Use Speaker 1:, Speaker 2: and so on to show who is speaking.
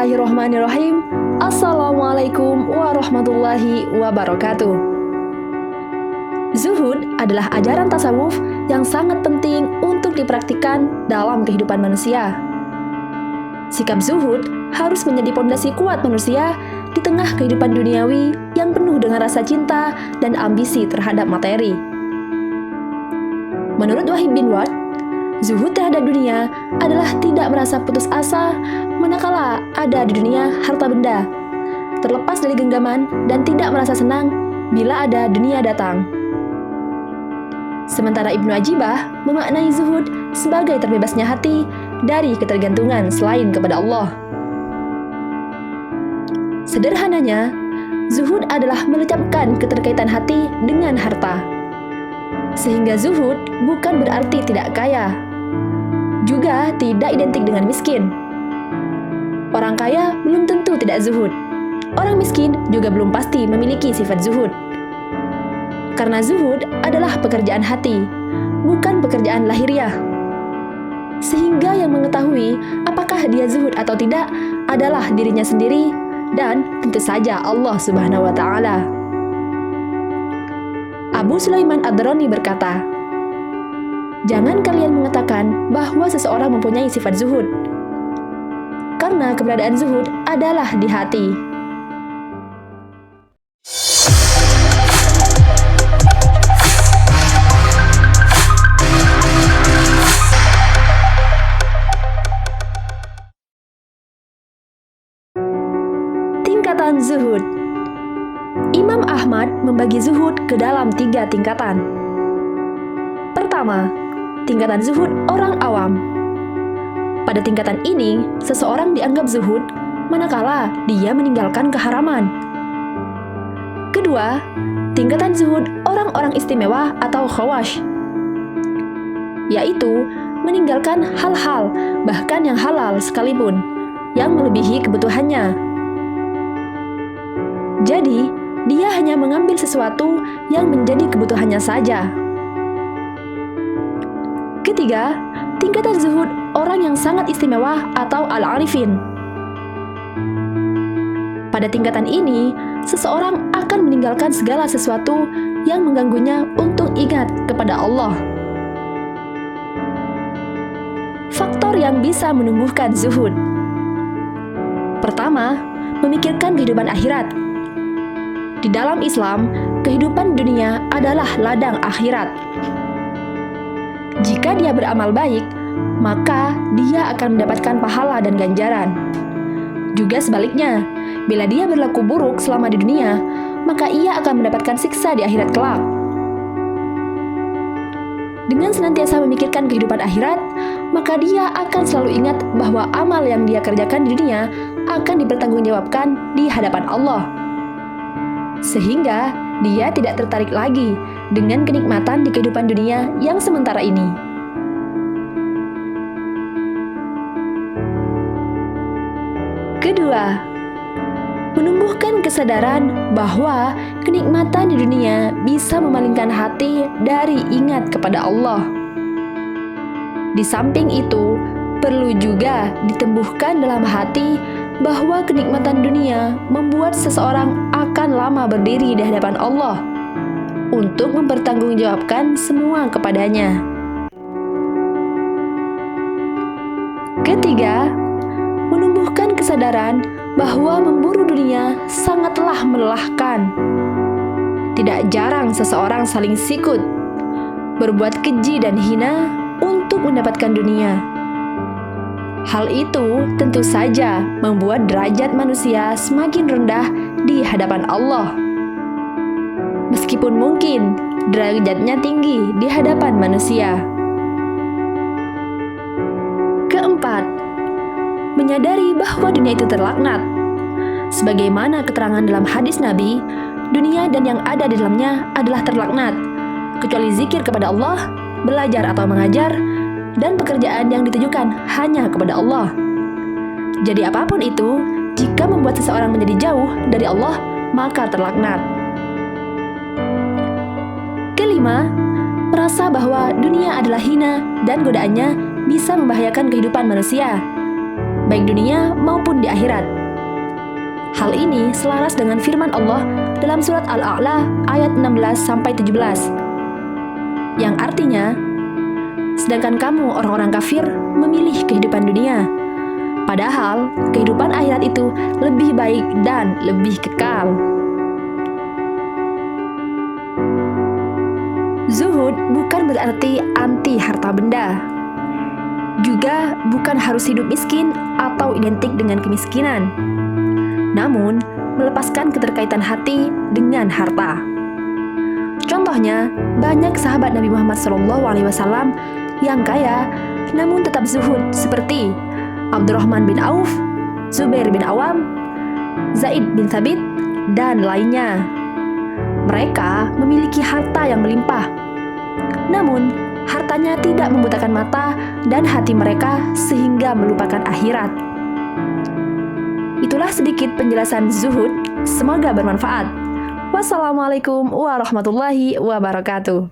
Speaker 1: Bismillahirrahmanirrahim. Assalamualaikum warahmatullahi wabarakatuh. Zuhud adalah ajaran tasawuf yang sangat penting untuk dipraktikkan dalam kehidupan manusia. Sikap zuhud harus menjadi pondasi kuat manusia di tengah kehidupan duniawi yang penuh dengan rasa cinta dan ambisi terhadap materi. Menurut Wahib bin Ward, zuhud terhadap dunia adalah tidak merasa putus asa manakala ada di dunia harta benda, terlepas dari genggaman dan tidak merasa senang bila ada dunia datang. Sementara Ibnu Ajibah memaknai zuhud sebagai terbebasnya hati dari ketergantungan selain kepada Allah. Sederhananya, zuhud adalah melecapkan keterkaitan hati dengan harta. Sehingga zuhud bukan berarti tidak kaya, juga tidak identik dengan miskin. Orang kaya belum tentu tidak zuhud. Orang miskin juga belum pasti memiliki sifat zuhud. Karena zuhud adalah pekerjaan hati, bukan pekerjaan lahiriah. Sehingga yang mengetahui apakah dia zuhud atau tidak adalah dirinya sendiri dan tentu saja Allah Subhanahu wa Ta'ala. Abu Sulaiman Ad-Darani berkata, "Jangan kalian mengatakan bahwa seseorang mempunyai sifat zuhud, karena keberadaan zuhud adalah di hati." Tingkatan zuhud. Imam Ahmad membagi zuhud ke dalam 3 tingkatan. Pertama, tingkatan zuhud orang awam. Pada tingkatan ini, seseorang dianggap zuhud manakala dia meninggalkan keharaman. Kedua, tingkatan zuhud orang-orang istimewa atau khawash, yaitu meninggalkan hal-hal, bahkan yang halal sekalipun, yang melebihi kebutuhannya. Jadi, dia hanya mengambil sesuatu yang menjadi kebutuhannya saja. Ketiga, tingkatan zuhud orang yang sangat istimewa atau al-arifin. Pada tingkatan ini, seseorang akan meninggalkan segala sesuatu yang mengganggunya untuk ingat kepada Allah. Faktor yang bisa menumbuhkan zuhud. Pertama, memikirkan kehidupan akhirat. Di dalam Islam, kehidupan dunia adalah ladang akhirat. Jika dia beramal baik, maka dia akan mendapatkan pahala dan ganjaran. Juga sebaliknya, bila dia berlaku buruk selama di dunia, maka ia akan mendapatkan siksa di akhirat kelak. Dengan senantiasa memikirkan kehidupan akhirat, maka dia akan selalu ingat bahwa amal yang dia kerjakan di dunia akan dipertanggungjawabkan di hadapan Allah. Sehingga dia tidak tertarik lagi dengan kenikmatan di kehidupan dunia yang sementara ini. Kedua, menumbuhkan kesadaran bahwa kenikmatan di dunia bisa memalingkan hati dari ingat kepada Allah. Di samping itu, perlu juga ditumbuhkan dalam hati bahwa kenikmatan dunia membuat seseorang akan lama berdiri di hadapan Allah untuk mempertanggungjawabkan semua kepadanya. Ketiga, menumbuhkan kesadaran bahwa memburu dunia sangatlah melelahkan. Tidak jarang seseorang saling sikut, berbuat keji dan hina untuk mendapatkan dunia. Hal itu tentu saja membuat derajat manusia semakin rendah di hadapan Allah. Meskipun mungkin derajatnya tinggi di hadapan manusia. Keempat, menyadari bahwa dunia itu terlaknat. Sebagaimana keterangan dalam hadis Nabi, dunia dan yang ada di dalamnya adalah terlaknat, kecuali zikir kepada Allah, belajar atau mengajar, dan pekerjaan yang ditujukan hanya kepada Allah. Jadi apapun itu, jika membuat seseorang menjadi jauh dari Allah, maka terlaknat. Kelima, merasa bahwa dunia adalah hina dan godaannya bisa membahayakan kehidupan manusia. baik dunia maupun di akhirat. Hal ini selaras dengan firman Allah dalam surat Al-A'la ayat 16-17, yang artinya, sedangkan kamu orang-orang kafir memilih kehidupan dunia, padahal kehidupan akhirat itu lebih baik dan lebih kekal. Zuhud bukan berarti anti harta benda. Juga bukan harus hidup miskin atau identik dengan kemiskinan. Namun, melepaskan keterkaitan hati dengan harta. Contohnya, banyak sahabat Nabi Muhammad SAW yang kaya namun tetap zuhud seperti Abdurrahman bin Auf, Zubair bin Awam, Zaid bin Thabit, dan lainnya. Mereka memiliki harta yang melimpah, namun hartanya tidak membutakan mata dan hati mereka sehingga melupakan akhirat. Itulah sedikit penjelasan zuhud, semoga bermanfaat. Wassalamualaikum warahmatullahi wabarakatuh.